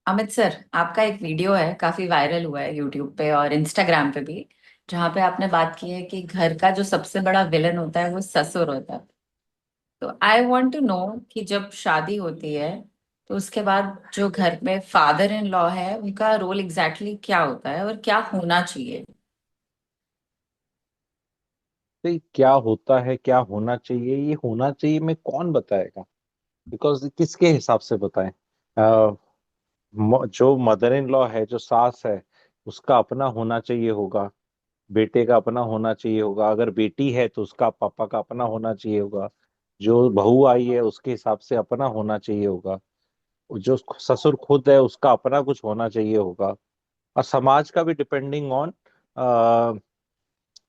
Amit sir, आपका एक video है, काफी वायरल हुआ है यूट्यूब पे और इंस्टाग्राम पे भी। जहाँ पे आपने बात की है कि घर का जो सबसे बड़ा विलन होता है वो ससुर होता है। तो आई वांट टू नो कि जब शादी होती है तो उसके बाद जो घर में फादर इन लॉ है उनका रोल एग्जैक्टली क्या होता है और क्या होना चाहिए। तो क्या होता है, क्या होना चाहिए, ये होना चाहिए में कौन बताएगा? बिकॉज किसके हिसाब से बताएं? जो मदर इन लॉ है, जो सास है, उसका अपना होना चाहिए होगा। बेटे का अपना होना चाहिए होगा। अगर बेटी है तो उसका पापा का अपना होना चाहिए होगा। जो बहू आई है उसके हिसाब से अपना होना चाहिए होगा। जो ससुर खुद है उसका अपना कुछ होना चाहिए होगा। और समाज का भी डिपेंडिंग ऑन,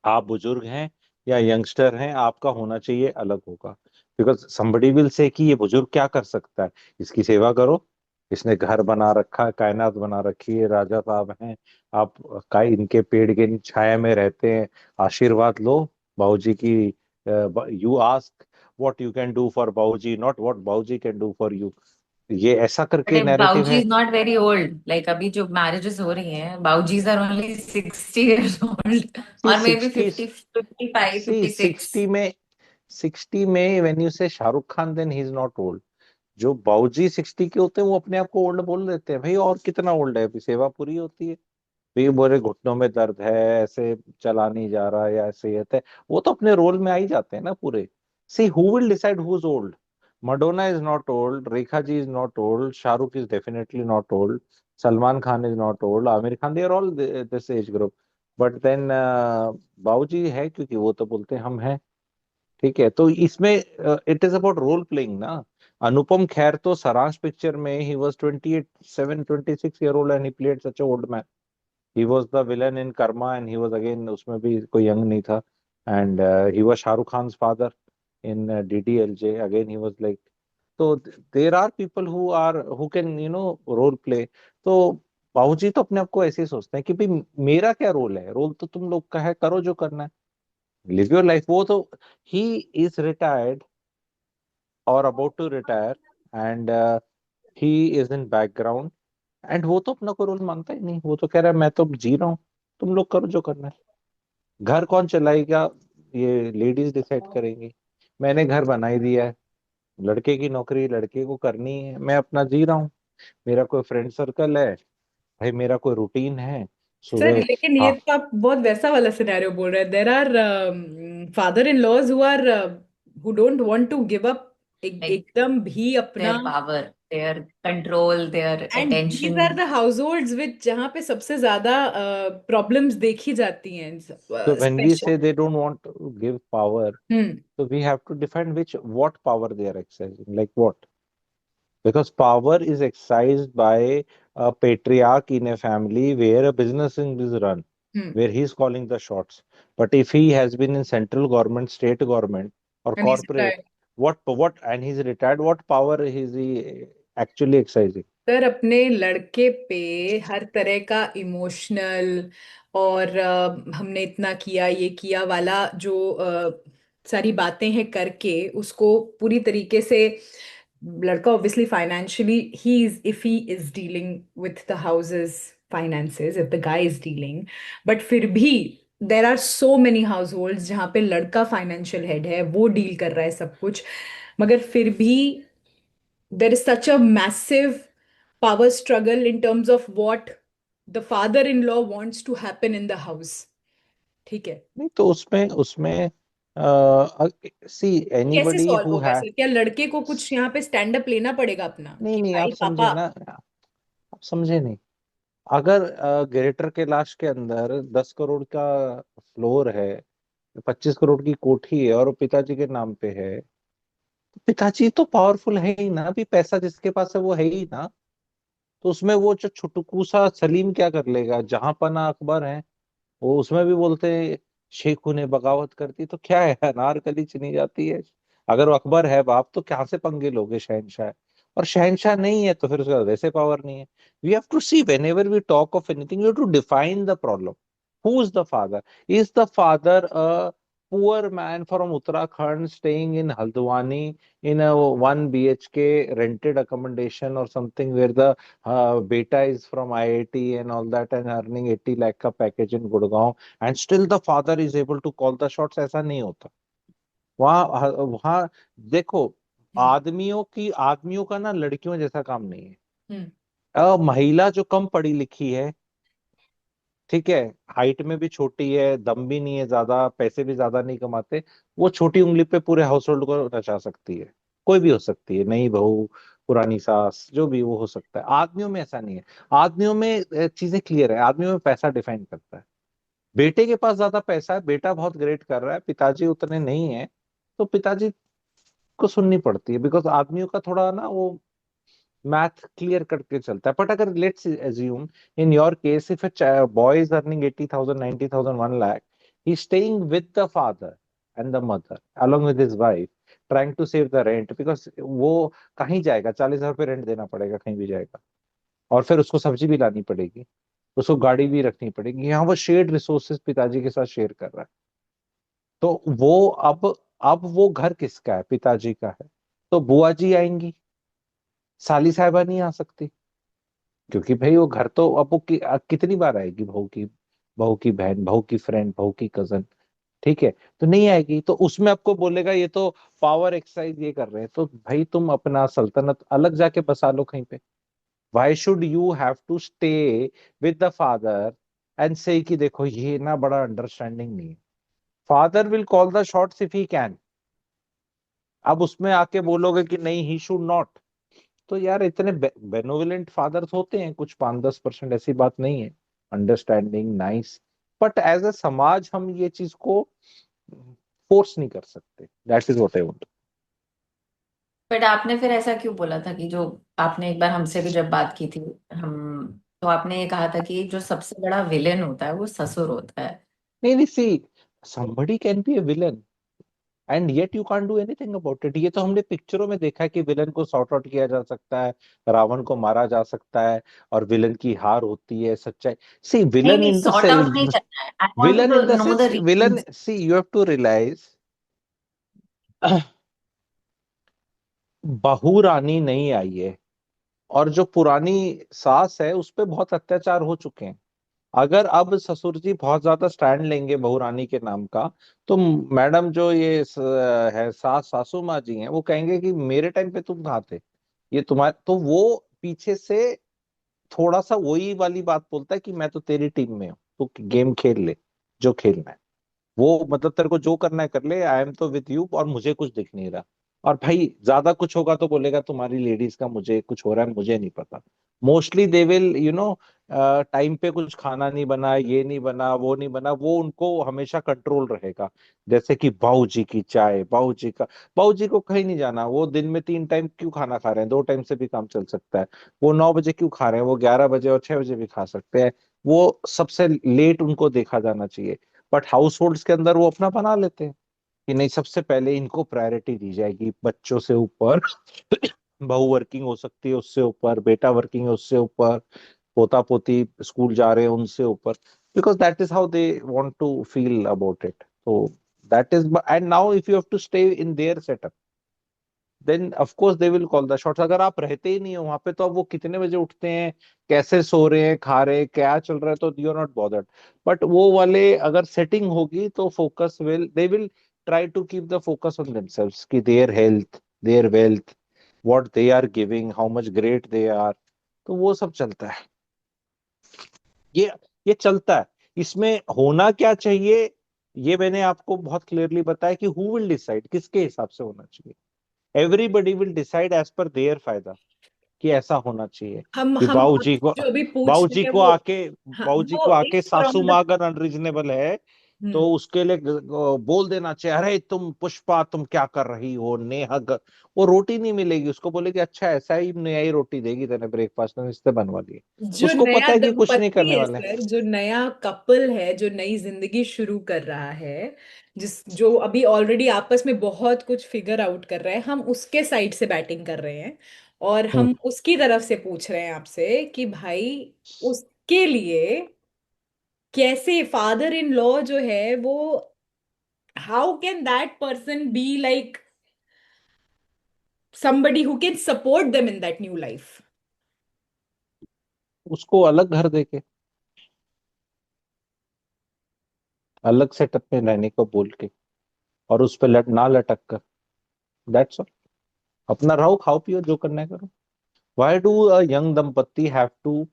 आप बुजुर्ग हैं या यंगस्टर हैं, आपका होना चाहिए अलग होगा। बिकॉज somebody विल से कि ये बुजुर्ग क्या कर सकता है, इसकी सेवा करो। इसने घर बना रखा है, कायनात बना रखी है, राजा साहब हैं। आप इनके पेड़ के छाया में रहते हैं, आशीर्वाद लो बाबूजी की। You ask what you can do for बाबूजी, नॉट व्हाट बाबूजी कैन डू फॉर यू। ये ऐसा बट करके नैरेटिव बाऊजी है। Is not very old, like अभी जो मैरिजेस हो रही हैं बाऊजीज आर ओनली 60 years ओल्ड सी और मे बी सिक्सटी 55 सी 56। 60 में when you say Shahrukh Khan, then he is not old. जो बाऊजी 60 के होते हैं वो अपने आप को ओल्ड बोल देते हैं। भाई और कितना ओल्ड है, अभी सेवा पूरी होती है। भाई बोले घुटनों में दर्द है, ऐसे चला नहीं जा रहा, या ऐसे ही है, वो तो अपने रोल में आ ही जाते हैं ना पूरे। See who will decide who is old? Madonna is not old, Rekha ji is not old, Shahrukh is definitely not old, Salman Khan is not old, Aamir Khan, they are all this age group. But then बाबूजी है क्योंकि वो तो बोलते हैं हम हैं। ठीक है, तो इसमें it is about role playing ना। अनुपम खेर तो सारांश पिक्चर में he was 26 year old and he played such a old man. He was the villain in Karma and he was again, उसमें भी कोई यंग नहीं था। And he was Shahrukh Khan father in DDLJ, again he was like. तो there are people who can role play. तो बाबूजी तो अपने आप को ऐसे ही सोचते हैं कि भाई मेरा क्या रोल है, रोल तो तुम लोग का है, करो जो करना है, लिव योर लाइफ। वो तो ही इज रिटायर्ड और about to retire, and he is in background. And वो तो अपना कोई रोल मानता ही नहीं, वो तो कह रहा है मैं तो जी रहा हूँ, तुम लोग करो जो करना है। घर कौन चलाएगा, ये लेडीज डिसाइड करेंगी। मैंने घर बना ही दिया है, लड़के की नौकरी लड़के को करनी है, मैं अपना जी रहा हूँ। मेरा कोई फ्रेंड सर्कल है, भाई मेरा कोई रूटीन है सर सुबह। लेकिन ये हाँ, तो आप बहुत वैसा वाला सिनेरियो बोल रहे हैं। There are father in laws who are who don't want to give up like एकदम भी अपना। Their power, their control, their and these attention. Are the households which जहाँ पे सबसे ज्यादा प्रॉब्लम्स देखी जाती हैं so when we special. say they don't want to give power, hmm. so we have to define what power they are exercising, like what? Because power is exercised by a patriarch in a family where a business is run, hmm. where he is calling the shots. But if he has been in central government, state government, or and is corporate, what and he's retired, what power is he actually exercising? Sir अपने लड़के पे हर तरह का emotional और हमने इतना किया ये किया वाला जो सारी बातें हैं करके उसको पूरी तरीके से लड़का obviously financially he is if he is dealing with the houses finances if the guy is dealing. But फिर भी there are so many households जहाँ पे लड़का फाइनेंशियल हेड है वो डील कर रहा है सब कुछ। मगर फिर भी there is such a massive power struggle in terms of what the father-in-law wants to happen in the house. ठीक है। नहीं तो उसमें उसमें सी कैसे एनीबडी सॉल्व हु होगा है। सर? क्या लड़के को कुछ यहाँ पे स्टैंड अप लेना पड़ेगा अपना नहीं कि नहीं, आप भाई समझे पापा। ना, आप समझे नहीं। अगर ग्रेटर कैलाश के अंदर 10 करोड़ का फ्लोर है, 25 करोड़ की कोठी है और वो पिताजी के नाम पे है, तो पिताजी तो पावरफुल है ही ना। अभी पैसा जिसके पास है वो है ही ना। तो उसमें वो जो छुटकू सा सलीम क्या कर लेगा? जहां पना अकबर है, वो उसमें भी बोलते हैं शेखू ने बगावत कर दी, तो क्या है, अनारकली चली जाती है। अगर वो अकबर है बाप तो क्या से पंगे लोगे शहनशाह है। और शहनशाह नहीं है तो फिर उसका वैसे पावर नहीं है। We have to see whenever we talk of anything, you to define the problem. Who is the father? Is the father poor man from Uttarakhand staying in Haldwani in a 1 BHK rented accommodation or something where the beta is from IIT and all that and earning 80 lakh का package in Gurgaon and still the father is able to call the shots. ऐसा नहीं होता वहाँ वहाँ देखो, हम्म। आदमियों का ना लड़कियों जैसा काम नहीं है। हम्म। महिला जो कम पढ़ी लिखी है, ठीक है, हाइट में भी छोटी है, दम भी नहीं है ज्यादा, पैसे भी ज्यादा नहीं कमाते, वो छोटी उंगली पे पूरे हाउस होल्ड को नचा सकती है। कोई भी हो सकती है, नई बहू, पुरानी सास, जो भी वो हो सकता है। आदमियों में ऐसा नहीं है। आदमियों में चीजें क्लियर है। आदमियों में पैसा डिफाइन करता है। बेटे के पास ज्यादा पैसा है, बेटा बहुत ग्रेट कर रहा है, पिताजी उतने नहीं है, तो पिताजी को सुननी पड़ती है, बिकॉज आदमियों का थोड़ा ना वो मैथ क्लियर करके चलता है। बट अगर let's assume in your case if a boy is earning 80,000 90,000 1 lakh, he is staying with the father and the mother along with his wife trying to save the rent because वो कहीं जाएगा, 40,000 रुपये rent देना पड़ेगा कहीं भी जाएगा, और फिर उसको सब्जी भी लानी पड़ेगी, उसको गाड़ी भी रखनी पड़ेगी। यहाँ वो शेयर्ड रिसोर्सेज पिताजी के साथ शेयर कर रहा है। तो वो अब वो घर किसका है? पिताजी का है। तो बुआ जी आएंगी, साली साहिबा नहीं आ सकती, क्योंकि भाई वो घर तो अब वो कितनी बार आएगी? बहू की बहन, बहू की फ्रेंड, बहू की कजन, ठीक है, तो नहीं आएगी। तो उसमें आपको बोलेगा ये तो पावर एक्सरसाइज ये कर रहे हैं। तो भाई तुम अपना सल्तनत अलग जाके बसा लो कहीं पे। Why should you have to stay with the father and say कि देखो ये ना बड़ा अंडरस्टैंडिंग नहीं है। Father will call the shots if he can. अब उसमें आके बोलोगे कि नहीं ही शुड नॉट, तो यार इतने बेनोवलेंट फादर्स होते हैं कुछ 5-10%, ऐसी बात नहीं है, understanding nice. But as a समाज हम ये चीज को फोर्स नहीं कर सकते। That is what I want. But आपने फिर ऐसा क्यों बोला था कि जो आपने एक बार हमसे भी जब बात की थी, हम तो आपने ये कहा था कि जो सबसे बड़ा विलेन होता है वो ससुर होता है। नहीं नहीं, सी somebody can be a villain and yet you can't do anything about it. ये तो हमने पिक्चरों में देखा है कि विलन को सॉर्ट आउट किया जा सकता है, रावण को मारा जा सकता है, और विलन की हार होती है, सच्चाई। सी नहीं विलन नहीं, इन द सॉर्ट आउट नहीं करना है, I wanted villain to in the no the sense, villain, reasons. See you have to realise बहू रानी नहीं आई है, और जो पुरानी सास है उस पे बहुत अत्याचार हो चुके हैं। अगर अब ससुर जी बहुत ज्यादा स्टैंड लेंगे बहू रानी के नाम का, तो मैडम जो है सासू माँ जी हैं, वो कहेंगे कि मेरे टाइम पे तुम कहाँ थे, ये तुम्हारे, तो वो पीछे से थोड़ा सा वही वाली बात बोलता है कि मैं तो तेरी टीम में हूँ, तू गेम खेल ले जो खेलना है, वो मतलब तेरे को जो करना है कर ले, आई एम तो विद यू, और मुझे कुछ दिख नहीं रहा। और भाई ज्यादा कुछ होगा तो बोलेगा तुम्हारी लेडीज का मुझे कुछ हो रहा है, मुझे नहीं पता। मोस्टली दे विल टाइम पे कुछ खाना नहीं बना, ये नहीं बना, वो नहीं बना, वो उनको हमेशा कंट्रोल रहेगा। जैसे कि बाऊ जी की चाय, बाऊ जी को कहीं नहीं जाना, वो दिन में 3 टाइम क्यों खाना खा रहे हैं, 2 टाइम से भी काम चल सकता है। वो 9 बजे क्यों खा रहे हैं, वो 11 बजे और 6 बजे भी खा सकते हैं। वो सबसे लेट उनको देखा जाना चाहिए। बट हाउस होल्ड्स के अंदर वो अपना बना लेते हैं कि नहीं, सबसे पहले इनको प्रायोरिटी दी जाएगी बच्चों से ऊपर। बहू वर्किंग हो सकती है उससे ऊपर, बेटा वर्किंग है उससे ऊपर, पोता पोती स्कूल जा रहे हैं उनसे ऊपर, because that is how they want to feel about it. तो that is, and now if you have to stay in their setup, then of course they will call the shots. अगर आप रहते ही नहीं हो वहां पे, तो अब वो कितने बजे उठते हैं, कैसे सो रहे हैं, खा रहे हैं, क्या चल रहा है, तो you are not bothered. But वो वाले अगर सेटिंग होगी तो focus will, they will try to keep the focus on themselves की their health, their wealth, what they are giving, how much great they are. तो वो सब चलता है। ये ये चलता है। इसमें होना क्या चाहिए, ये मैंने आपको बहुत क्लियरली बताया कि हु विल डिसाइड, किसके हिसाब से होना चाहिए। Everybody will decide as per their फायदा, कि ऐसा होना चाहिए कि हम जो अभी पूछ बाबू जी रहे हैं को वो, आके हाँ बाबू जी वो को आके इज सासू फ्रॉम द। माँ अगर अनरीजनेबल है, तो उसके लिए बोल देना चाहिए, अरे तुम पुष्पा तुम क्या कर रही हो, नेहा वो रोटी नहीं मिलेगी, उसको बोलेगी अच्छा ऐसा ही नया ही रोटी देगी तेने ब्रेकफास्ट में इससे बनवा ली। जो उसको नया पता है कि कुछ नहीं दंपति करने है वाले। सर, जो नया कपल है, जो नई जिंदगी शुरू कर रहा है, जो अभी ऑलरेडी आपस में बहुत कुछ फिगर आउट कर रहा है, हम उसके साइड से बैटिंग कर रहे हैं और हम्म। हम उसकी तरफ से पूछ रहे हैं आपसे कि भाई उसके लिए कैसे फादर इन लॉ जो है वो how can that person be like somebody who can support them in that new life? उसको अलग घर देके, अलग सेटअप में रहने को बोल के, और उस पे ना लटक कर, दैट्स ऑल। अपना रहो, खाओ पियो, जो करना है करो। व्हाई डू अ यंग दंपति have to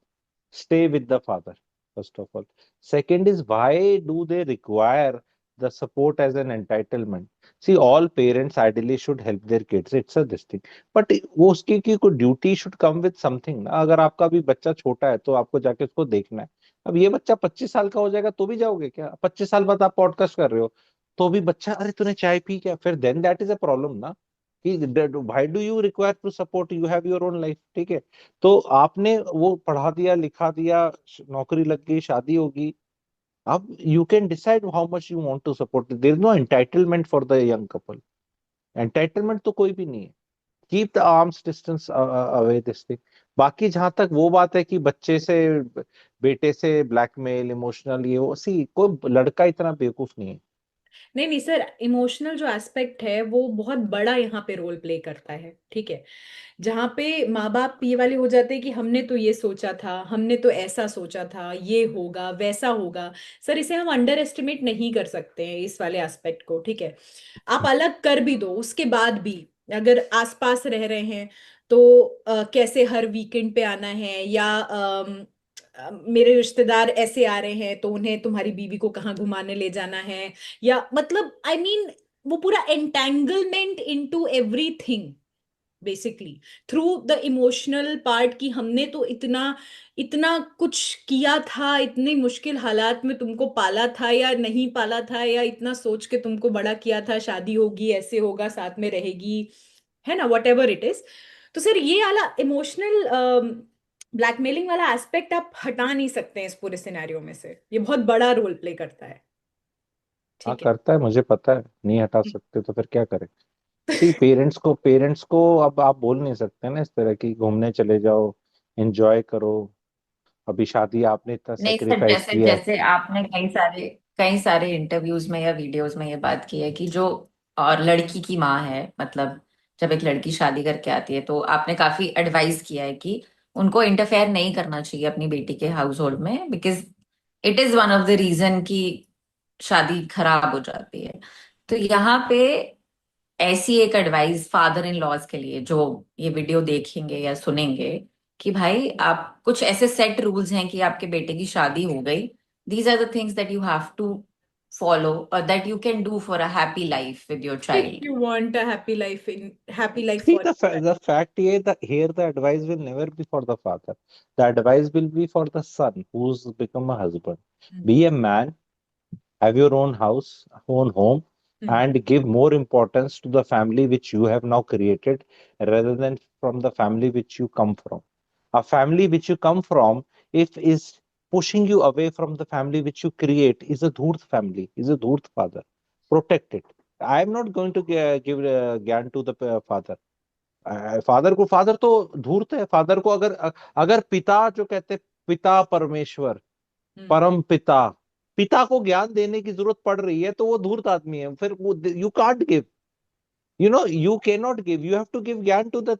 stay with the father, first of all? Second is, why do they require the support as an entitlement? See, all parents ideally should help their kids, it's a this thing, but वो उसकी की कोई duty should come with something ना। अगर आपका भी बच्चा छोटा है तो आपको जाके उसको देखना है। अब ये बच्चा 25 साल का हो जाएगा तो भी जाओगे क्या? 25 साल बाद आप पॉडकास्ट कर रहे हो तो भी बच्चा, अरे तूने चाय पी क्या, फिर then that is a problem ना। कि भाई do you require to support, you have your own life, ठीक है। तो आपने वो पढ़ा दिया, लिखा दिया, नौकरी लग गई, शादी होगी, अब you can decide how much you want to support. There is no entitlement for the young couple. Entitlement तो कोई भी नहीं है। Keep the arms distance away this thing. बाकी जहां तक वो बात है कि बच्चे से, बेटे से ब्लैकमेल, इमोशनल, ये वो, सी कोई लड़का इतना बेवकूफ नहीं है। नहीं नहीं सर, इमोशनल जो एस्पेक्ट है वो बहुत बड़ा यहाँ पे रोल प्ले करता है, ठीक है। जहाँ पे माँ बाप ये वाले हो जाते हैं कि हमने तो ये सोचा था, हमने तो ऐसा सोचा था, ये होगा वैसा होगा। सर इसे हम अंडर एस्टिमेट नहीं कर सकते हैं इस वाले एस्पेक्ट को, ठीक है। आप अलग कर भी दो उसके बाद भी, अगर आसपास रह रहे हैं तो कैसे हर वीकेंड पे आना है, या मेरे रिश्तेदार ऐसे आ रहे हैं तो उन्हें तुम्हारी बीवी को कहाँ घुमाने ले जाना है, या मतलब आई मीन वो पूरा entanglement into everything basically through the emotional part, कि हमने तो इतना इतना कुछ किया था, इतनी मुश्किल हालात में तुमको पाला था या नहीं पाला था, या इतना सोच के तुमको बड़ा किया था, शादी होगी ऐसे होगा साथ में रहेगी, है ना, वट एवर इट इज। तो सर ये वाला इमोशनल ब्लैकमेलिंग वाला एस्पेक्ट आप हटा नहीं सकते हैं इस पूरे सिनेरियो में से, ये बहुत बड़ा रोल प्ले करता है, हाँ ठीक है। करता है, मुझे पता है, नहीं हटा सकते तो फिर क्या करें। सी, पेरेंट्स को अब आप बोल नहीं सकते ना इस तरह की, घूमने चले जाओ, एंजॉय करो, अभी शादी आपने इतना नहीं सर, सेक्रीफाइस जैसे किया है। जैसे आपने कई सारे इंटरव्यूज में या वीडियोस में ये बात की है कि जो और लड़की की माँ है, मतलब जब एक लड़की शादी करके आती है तो आपने काफी एडवाइस किया है कि उनको इंटरफेयर नहीं करना चाहिए अपनी बेटी के हाउस होल्ड में, because it is one of the reason कि शादी खराब हो जाती है। तो यहाँ पे ऐसी एक एडवाइस फादर इन लॉज के लिए जो ये वीडियो देखेंगे या सुनेंगे, कि भाई आप कुछ ऐसे सेट रूल्स हैं कि आपके बेटे की शादी हो गई, these are the things that you have to follow और that you can do for a happy life with your If child. you want a happy life See, for the fact is that here the advice will never be for the father. The advice will be for the son who's become a husband. Be a man, have your own house, own home, Mhm. and give more importance to the family which you have now created rather than from the family which you come from. A family which you come from, if is pushing you away from the family which you create, is a dhurt family, is a dhurt father. Protect it. I am not going to give gyan to the father. Father को, father तो धूर्त है। Father को अगर अगर पिता जो कहते हैं, पिता परमेश्वर, हम्म। परम पिता, पिता को ज्ञान देने की जरूरत पड़ रही है तो वो धूर्त आदमी है। फिर वो, you can't give, you can not give, you have to give ज्ञान टू द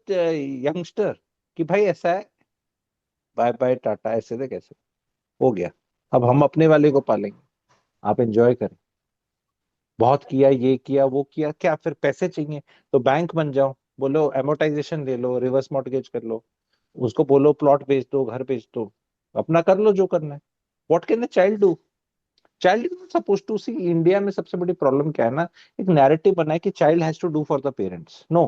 यंगस्टर कि भाई ऐसा है, बाय बाय टाटा, ऐसे थे कैसे हो गया। अब हम अपने वाले को पालेंगे, आप एंजॉय करें। बहुत किया, ये किया, वो किया, क्या फिर पैसे चाहिए तो बैंक बन जाओ, बोलो एमोटाइजेशन ले लो, रिवर्स मॉर्टगेज कर लो, उसको बोलो प्लॉट बेच दो, घर बेच दो, अपना कर लो जो करना है। What can the child do? Child is suppose to see. India में सबसे बड़ी प्रॉब्लम क्या है ना, एक नैरेटिव बना है कि child has to do for the parents. No,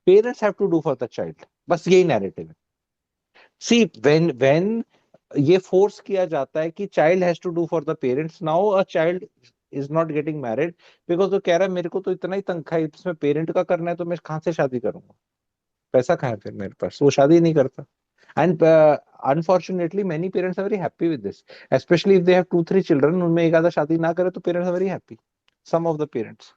parents have to do for the child, बस यही नैरेटिव है। सी, व्हेन ये फोर्स किया जाता है कि child has to do for the parents, now a child is not getting married because वो कह रहा है मेरे को तो इतना ही तनख्वाह है, इसमें पेरेंट का करना है तो मैं कहाँ से शादी करूंगा, पैसा कहाँ है फिर मेरे पास, वो शादी नहीं करता। And unfortunately many parents are very happy with this, specially if they have 2-3 children, उनमें एक आधा शादी ना करे तो parents are very happy. Some of the parents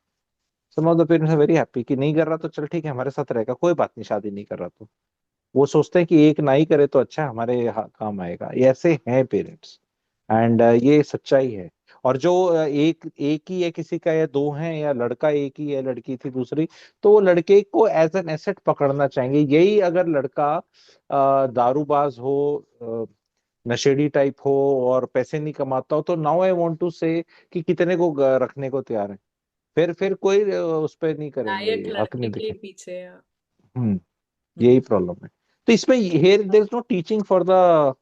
some of the parents are very happy कि नहीं कर रहा तो चल ठीक है, हमारे साथ रहेगा, कोई बात नहीं, शादी नहीं कर रहा तो। वो सोचते हैं कि एक ना ही करे तो अच्छा, हमारे काम आएगा। ये ऐसे हैं पेरेंट्स, एंड ये सच्चाई है। और जो एक एक ही है किसी का, या दो हैं, या लड़का एक ही है, लड़की थी दूसरी, तो वो लड़के को एज एन एसेट पकड़ना चाहेंगे। यही अगर लड़का दारूबाज हो, नशेड़ी टाइप हो, और पैसे नहीं कमाता हो, तो नाउ आई वांट टू से कि कितने को रखने को तैयार है। फिर कोई उस पे नहीं नायक करेंगे, हक लड़के नहीं के दिखे। पीछे है। हम्म। हम्म। यही प्रॉब्लम है। तो इसमें here there is no teaching for the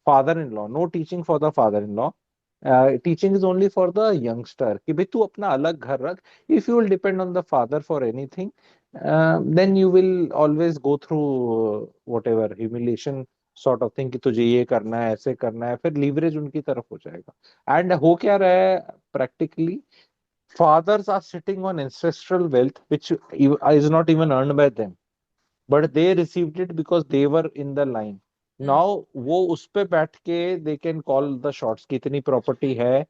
father in law, no teaching for the father in law. Teaching is only for the youngster कि भाई तू अपना अलग घर रख। If you will depend on the father for anything, then you will always go through whatever humiliation sort of thing, कि तुझे ये करना है, ऐसे करना है, फिर लीवरेज उनकी तरफ हो जाएगा। एंड हो क्या रहा है practically, fathers are sitting on ancestral wealth which is not even earned by them, but they received it because they were in the line. Hmm. Now वो उस पे बैठ के they can call the shots कि इतनी property है,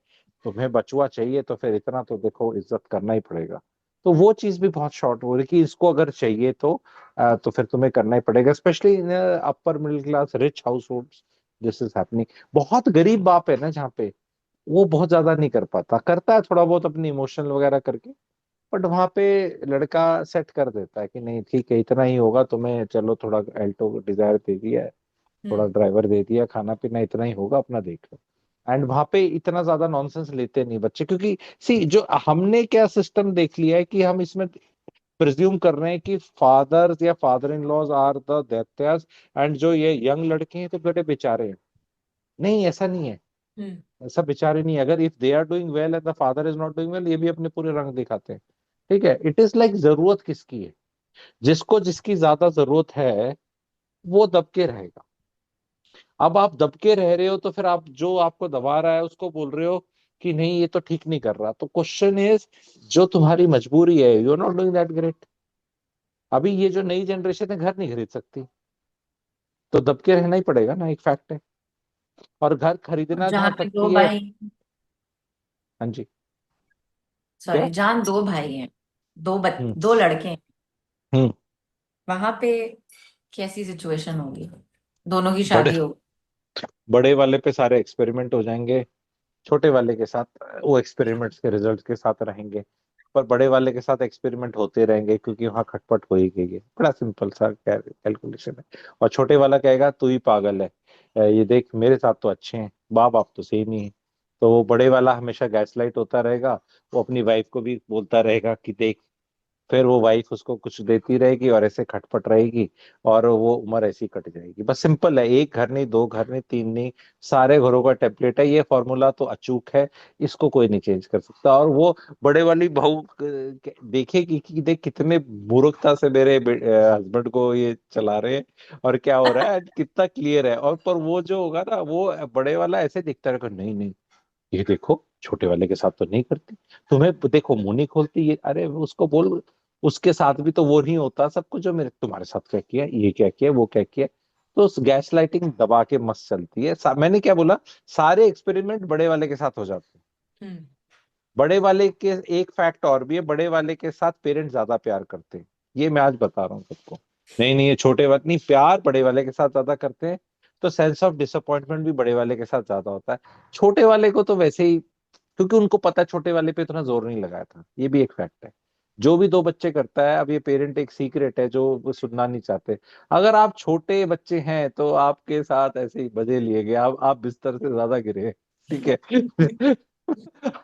तुम्हें बचुआ चाहिए तो फिर इतना तो देखो इज्जत करना ही पड़ेगा। तो वो चीज भी बहुत शॉर्ट हो रही है कि इसको अगर चाहिए तो फिर तुम्हें करना ही पड़ेगा, specially in upper middle class rich house holds this is happening. बहुत गरीब बाप है ना जहाँ पे, वो बहुत ज्यादा नहीं कर पाता, करता है थोड़ा बहुत अपनी इमोशनल वगैरह करके, बट वहां पे लड़का सेट कर देता है कि नहीं ठीक है, इतना ही होगा तुम्हें, चलो थोड़ा एल्टो डिजायर दे दिया है, थोड़ा हम्म। ड्राइवर दे दिया, खाना पीना इतना ही होगा, अपना देख लो। एंड वहां पे इतना ज्यादा नॉनसेंस लेते नहीं बच्चे, क्योंकि सी जो हमने क्या सिस्टम देख लिया है कि हम इसमें प्रिज्यूम कर रहे हैं कि फादर्स या father in laws are the दैत्यास, एंड जो ये यंग लड़के हैं तो बड़े बेचारे हैं। नहीं, ऐसा नहीं है। हम्म। ऐसा बेचारे नहीं है। अगर if they are doing well and the father is not doing well, ये भी अपने पूरे रंग दिखाते हैं। ठीक है, इट इज लाइक जरूरत किसकी है, जिसको जिसकी ज्यादा जरूरत है वो दबके रहेगा। अब आप दबके रह रहे हो तो फिर आप जो आपको दबा रहा है उसको बोल रहे हो कि नहीं ये तो ठीक नहीं कर रहा। तो क्वेश्चन इज, जो तुम्हारी मजबूरी है, you are not doing that great. अभी ये जो नई जनरेशन है घर नहीं खरीद सकती, तो दबके रहना ही पड़ेगा ना, एक फैक्ट है। और घर खरीदना जहाँ जहां पे तक दो की है। भाई, हाँ जी। क्या? सॉरी, जहाँ दो भाई हैं, हम्म। दो लड़के हैं, हम्म। वहां पे कैसी सिचुएशन होगी? दोनों की बड़े शादी हो। बड़े वाले पे सारे एक्सपेरिमेंट हो जाएंगे, छोटे वाले के साथ वो एक्सपेरिमेंट्स के रिजल्ट के साथ रहेंगे। पर बड़े वाले के साथ एक्सपेरिमेंट होते रहेंगे क्योंकि वहां खटपट हो ही गई है, बड़ा सिंपल सा कैलकुलेशन है। और छोटे वाला कहेगा तू ही पागल है, ये देख मेरे साथ तो अच्छे हैं, बाप बाप तो सेम ही है। तो वो बड़े वाला हमेशा गैसलाइट होता रहेगा, वो अपनी वाइफ को भी बोलता रहेगा कि देख, फिर वो वाइफ उसको कुछ देती रहेगी और ऐसे खटपट रहेगी, और वो उम्र ऐसी कट जाएगी। बस सिंपल है, एक घर नहीं, दो घर नहीं, तीन नहीं, सारे घरों का टेम्पलेट है ये फॉर्मूला, तो अचूक है, इसको कोई नहीं चेंज कर सकता। और वो बड़े वाली बहू देखेगी कि देख कितने मूर्खता से मेरे हस्बैंड को ये चला रहे हैं और क्या हो रहा है, कितना क्लियर है। और पर वो जो होगा ना, वो बड़े वाला ऐसे दिखता रहेगा, नहीं नहीं ये देखो छोटे वाले के साथ तो नहीं करती, तुम्हें देखो मुंह नहीं खोलती ये, अरे उसको बोल, उसके साथ भी तो वो नहीं होता सब कुछ, जो मेरे तुम्हारे साथ क्या किया, ये क्या किया, वो क्या किया। तो उस गैस लाइटिंग दबा के मस्त चलती है। मैंने क्या बोला, सारे एक्सपेरिमेंट बड़े वाले के साथ हो जाते हैं। हम्म। बड़े वाले के एक फैक्ट और भी है, बड़े वाले के साथ पेरेंट्स ज्यादा प्यार करते हैं, ये मैं आज बता रहा हूँ सबको। नहीं नहीं, ये छोटे वाले नहीं, प्यार बड़े वाले के साथ ज्यादा करते हैं, तो सेंस ऑफ डिसअपॉइंटमेंट भी बड़े वाले के साथ ज्यादा होता है। छोटे वाले को तो वैसे ही, क्योंकि उनको पता है छोटे वाले पे इतना जोर नहीं लगाया था, ये भी एक फैक्ट है। जो भी दो बच्चे करता है, अब ये पेरेंट एक सीक्रेट है जो वो सुनना नहीं चाहते, अगर आप छोटे बच्चे हैं तो आपके साथ ऐसे ही मजे लिए गए, आप बिस्तर से ज्यादा गिरे हैं, ठीक है।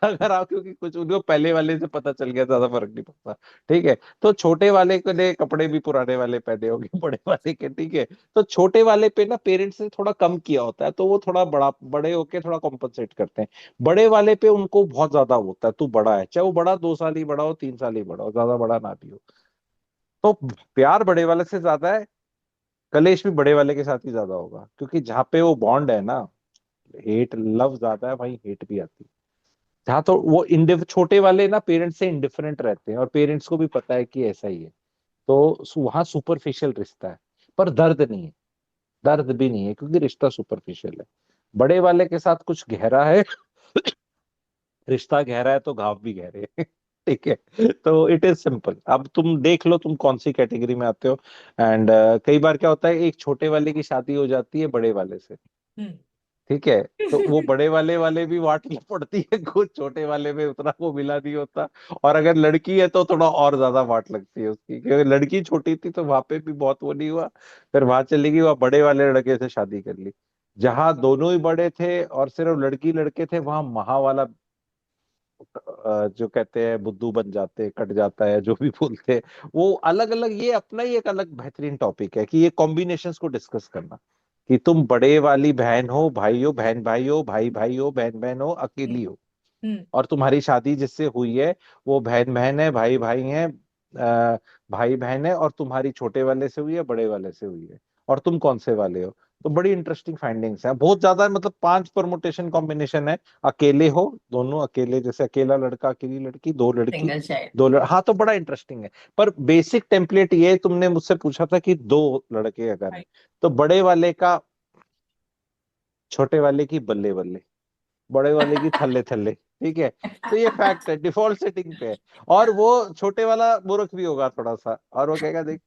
अगर आप, क्योंकि कुछ उनको पहले वाले से पता चल गया, ज्यादा फर्क नहीं पड़ता। ठीक है, तो छोटे वाले के लिए कपड़े भी पुराने वाले पहने होंगे बड़े वाले के, ठीक है। तो छोटे वाले पे ना पेरेंट्स ने थोड़ा कम किया होता है, तो वो थोड़ा बड़े होके थोड़ा कॉम्पनसेट करते हैं। बड़े वाले पे उनको बहुत ज्यादा होता है, तू बड़ा है, चाहे वो बड़ा 2 साल ही बड़ा हो, 3 साल ही बड़ा हो, ज्यादा बड़ा ना भी हो। तो प्यार बड़े वाले से ज्यादा है, कलेश भी बड़े वाले के साथ ही ज्यादा होगा, क्योंकि जहाँ पे वो बॉन्ड है ना, हेट लव ज्यादा है, वहीं हेट भी आती है। जहाँ तो वो छोटे वाले ना पेरेंट्स से इंडिफरेंट रहते हैं, और पेरेंट्स को भी पता है कि ऐसा ही है, तो वहां सुपरफिशियल रिश्ता है, पर दर्द नहीं है। दर्द भी नहीं है क्योंकि रिश्ता सुपरफिशियल है। बड़े वाले के साथ कुछ गहरा है, रिश्ता गहरा है तो घाव भी गहरे हैं। ठीक है, तो इट इज सिंपल। अब तुम देख लो तुम कौन सी कैटेगरी में आते हो। एंड कई बार क्या होता है, एक छोटे वाले की शादी हो जाती है बड़े वाले से, हम्म। ठीक है। तो वो बड़े वाले वाले भी वाट पड़ती है, कुछ छोटे वाले में उतना वो मिला नहीं होता। और अगर लड़की है तो थोड़ा और ज्यादा वाट लगती है उसकी, क्योंकि लड़की छोटी थी तो वहां पे भी बहुत वो नहीं हुआ। फिर वहां चली गई, वहां बड़े वाले लड़के से शादी कर ली। जहां दोनों ही बड़े थे और सिर्फ लड़की लड़के थे, वहां महा वाला जो कहते हैं बुद्धू बन जाते, कट जाता है, जो भी बोलते हैं वो अलग अलग। ये अपना ही एक अलग बेहतरीन टॉपिक है कि ये कॉम्बिनेशंस को डिस्कस करना, कि तुम बड़े वाली बहन हो, भाई हो, बहन भाई हो, भाई भाई हो, बहन बहन हो, अकेली हो, हम्म। और तुम्हारी शादी जिससे हुई है वो बहन बहन है, भाई भाई है, भाई बहन है, और तुम्हारी छोटे वाले से हुई है, बड़े वाले से हुई है, और तुम कौन से वाले हो। तो बड़ी इंटरेस्टिंग फाइंडिंग्स हैं, बहुत ज्यादा, मतलब 5 परमुटेशन कॉम्बिनेशन है। अकेले हो, दोनों अकेले, जैसे अकेला लड़का अकेली लड़की, दो लड़की सिंगल चाइल्ड। हाँ, तो बड़ा इंटरेस्टिंग है। पर बेसिक टेम्पलेट ये, तुमने मुझसे पूछा था कि 2 लड़के अगर हैं, तो बड़े वाले का छोटे वाले की बल्ले बल्ले, बड़े वाले की थल्ले थल्ले, ठीक है। तो ये फैक्ट है, डिफॉल्ट सेटिंग पे है। और वो छोटे वाला मूर्ख भी होगा थोड़ा सा, और वो कहेगा देख,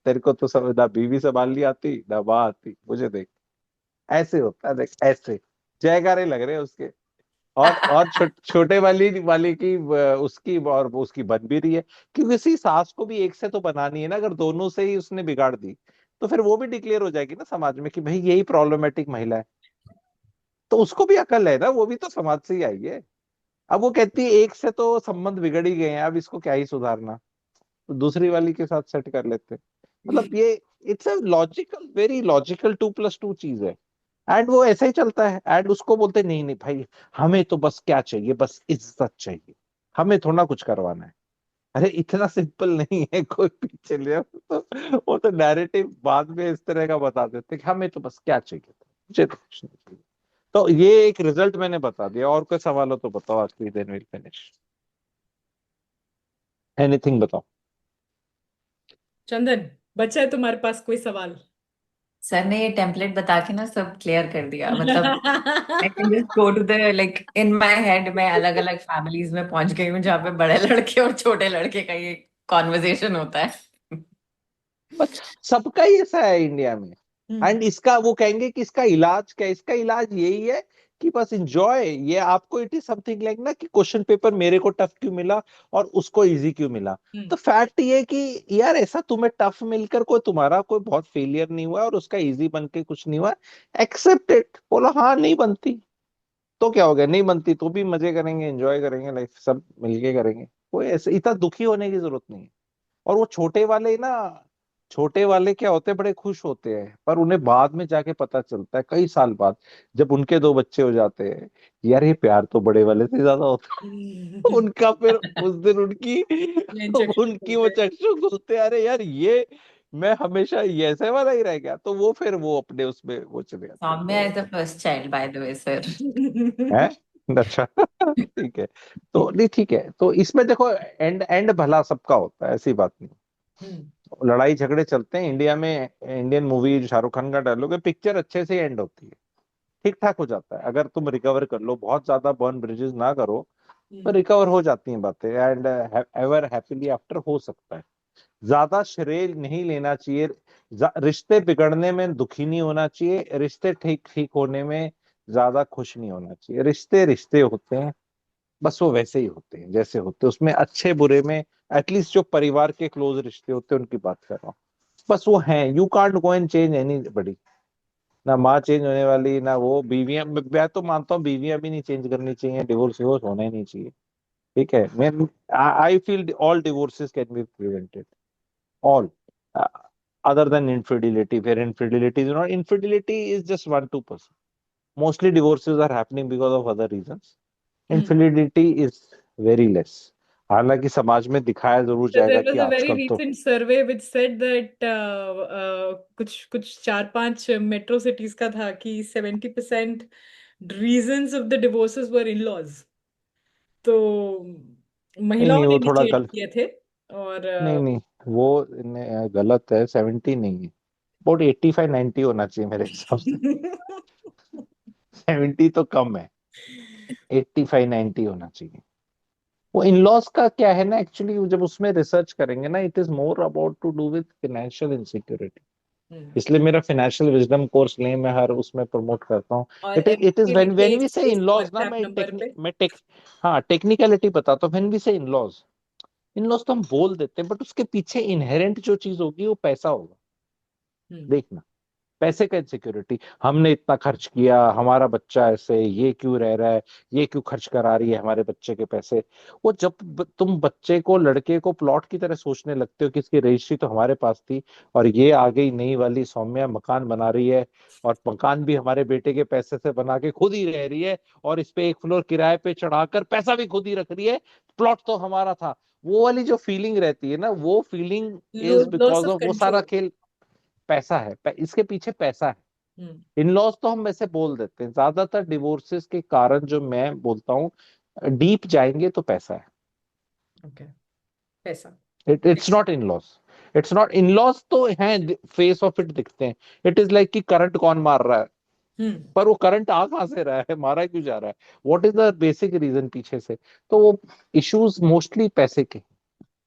तेरे को तो सब ना बीवी संभालनी आती ना माँ आती, मुझे देख। ऐसे होता है, देख ऐसे जयकारे लग रहे हैं उसके। और छोटे वाली वाली की उसकी और वो उसकी बन भी रही है। क्योंकि उसी सास को भी एक से तो बनानी है ना, अगर दोनों से ही उसने बिगाड़ दी तो फिर वो भी डिक्लेयर हो जाएगी ना समाज में कि भाई यही प्रॉब्लमेटिक महिला है। तो उसको भी अकल है ना, वो भी तो समाज से ही आई है। अब वो कहती है एक से तो संबंध बिगड़ ही गए हैं, अब इसको क्या ही सुधारना, तो दूसरी वाली के साथ सेट कर लेते हैं। मतलब ये it's a logical, very logical 2+2 चीज है। एंड वो ऐसा ही चलता है, एंड उसको बोलते नहीं नहीं भाई, हमें तो बस क्या चाहिए, बस इज्जत चाहिए, हमें थोड़ा कुछ करवाना है। अरे इतना सिंपल नहीं है, कोई पीछे ले आओ तो वो तो नैरेटिव बाद में इस तरह का बता देते कि हमें तो बस क्या चाहिए, मुझे तो कुछ नहीं चाहिए। तो ये एक रिजल्ट मैंने बता दिया, और कोई सवाल हो तो बताओ, आज की दिन विल फिनिश। एनीथिंग बताओ। चंदन, बचा है तुम्हारे पास कोई सवाल? सर ने ये टेम्पलेट बता के ना सब क्लियर कर दिया, मतलब I can just go to the like in my head, मैं अलग अलग फैमिलीज में पहुंच गई हूँ जहाँ पे बड़े लड़के और छोटे लड़के का ये कॉन्वर्जेशन होता है। बस सबका ही ऐसा है इंडिया में। हम्म। एंड इसका वो कहेंगे कि इसका इलाज क्या है, इसका इलाज यही है कि बस इंजॉय। ये आपको इट इज समथिंग लाइक ना कि क्वेश्चन पेपर मेरे को टफ क्यों मिला और उसको इजी क्यों मिला। हम्म। तो फैक्ट ये है कि यार ऐसा तुम्हें टफ मिलकर कोई तुम्हारा कोई बहुत फेलियर नहीं हुआ और उसका इजी बन के कुछ नहीं हुआ। एक्सेप्ट इट, बोलो हाँ नहीं बनती तो क्या हो गया, नहीं बनती तो भी मजे करेंगे, एंजॉय करेंगे, लाइफ सब मिलके करेंगे। कोई ऐसे इतना दुखी होने की जरूरत नहीं है। और वो छोटे वाले ना, छोटे वाले क्या होते हैं, बड़े खुश होते हैं, पर उन्हें बाद में जाके पता चलता है कई साल बाद, जब उनके 2 बच्चे हो जाते हैं, यार ये प्यार तो बड़े वाले से ज्यादा होता है। उनका फिर उस दिन उनकी नैन चक्षु उनकी वो बोलते हैं। चक्षु खुलते हैं, अरे यार ये मैं हमेशा ये ऐसे वाला ही रह गया, तो वो फिर वो अपने उसमें वो चले जाते हैं। सौम्या तो is the first child by the way sir. है। अच्छा। ठीक है। तो नहीं, ठीक है, तो इसमें देखो एंड एंड भला सबका होता है, ऐसी बात नहीं। हम्म। लड़ाई झगड़े चलते हैं इंडिया में, इंडियन मूवी शाहरुख खान का डायलॉग है, पिक्चर अच्छे से एंड होती है, ठीक ठाक हो जाता है, अगर तुम रिकवर कर लो, बहुत ज्यादा बर्न ब्रिजेस ना करो, तो रिकवर हो जाती हैं बातें, एंड एवर हैप्पीली आफ्टर हो सकता है। ज्यादा श्रेय नहीं लेना चाहिए। रिश्ते बिगड़ने में दुखी नहीं होना चाहिए, रिश्ते ठीक ठीक होने में ज्यादा खुश नहीं होना चाहिए। रिश्ते रिश्ते होते हैं, बस वो वैसे ही होते हैं जैसे होते हैं, उसमें अच्छे बुरे में एटलीस्ट जो परिवार के क्लोज रिश्ते होते हैं उनकी बात कर रहा हूँ। बस वो हैं, you can't go and change any बडी। ना माँ चेंज होने वाली, ना वो बीवियां, मैं तो मानता हूँ बीवियां भी नहीं चेंज करनी चाहिए, डिवोर्स डिवोर्स होना ही नहीं चाहिए। ठीक है, मैं I feel all divorces can be prevented, all, other than infidelity, where infidelity is not, infidelity is just 1-2%. Mostly divorces are happening because of other reasons. Hmm. Infidelity is very less. हालांकि समाज में दिखाया जरूर There जाएगा was कि a very आजकल तो recent survey which said that कुछ कुछ 4-5 मेट्रो सिटीज का था कि 70% reasons of the divorces were in-laws. तो नहीं महिलाओं नहीं, ने वो थोड़ा इनिशिएट गलत, किए थे। और नहीं नहीं, वो गलत है, 70 नहीं है, अबाउट 85-90 होना चाहिए मेरे हिसाब से। 70 तो कम है, 85-90 होना चाहिए। वो इन लॉस का क्या है ना, एक्चुअली जब उसमें रिसर्च करेंगे ना, it is more about to do with financial insecurity. इसलिए मेरा फाइनेंशियल विजडम कोर्स लें, मैं हर उसमें प्रमोट करता हूँ। और it is MP when we linkage से इस इन लॉज ना, व्हाट्सएप नंबर पे। हाँ टेक्निकलिटी बताता हूँ। व्हेन वी से इन लॉज तो हम बोल देते हैं, बट उसके पीछे इनहेरेंट जो चीज होगी वो पैसा होगा। हम्म। देखना, पैसे का इनसिक्योरिटी, हमने इतना खर्च किया, हमारा बच्चा ऐसे, ये क्यों रह रहा है, ये क्यों खर्च करा रही है हमारे बच्चे के पैसे। वो जब तुम बच्चे को, लड़के को प्लॉट की तरह सोचने लगते हो कि इसकी रजिस्ट्री तो हमारे पास थी, और ये आ गई नई वाली सौम्या मकान बना रही है, और मकान भी हमारे बेटे के पैसे से बना के खुद ही रह रही है, और इस पे एक फ्लोर किराए पे चढ़ाकर पैसा भी खुद ही रख रही है, प्लॉट तो हमारा था। वो वाली जो फीलिंग रहती है ना, वो feeling is loss because of of, वो सारा कंट्रोल। खेल पैसा है। इसके पीछे पैसा है। हम्म। इन लॉज तो हम वैसे बोल देते हैं, ज्यादातर डिवोर्सेस के कारण जो मैं बोलता हूँ, डीप जाएंगे तो पैसा है। ओके। पैसा। It's not in laws, it's not in laws तो हैं, फेस ऑफ इट दिखते हैं। इट इज लाइक कि करंट कौन मार रहा है, हम्म। पर वो करंट आ कहां से रहा है, मारा क्यों जा रहा है, what is the basic reason पीछे से। तो वो इश्यूज मोस्टली पैसे के।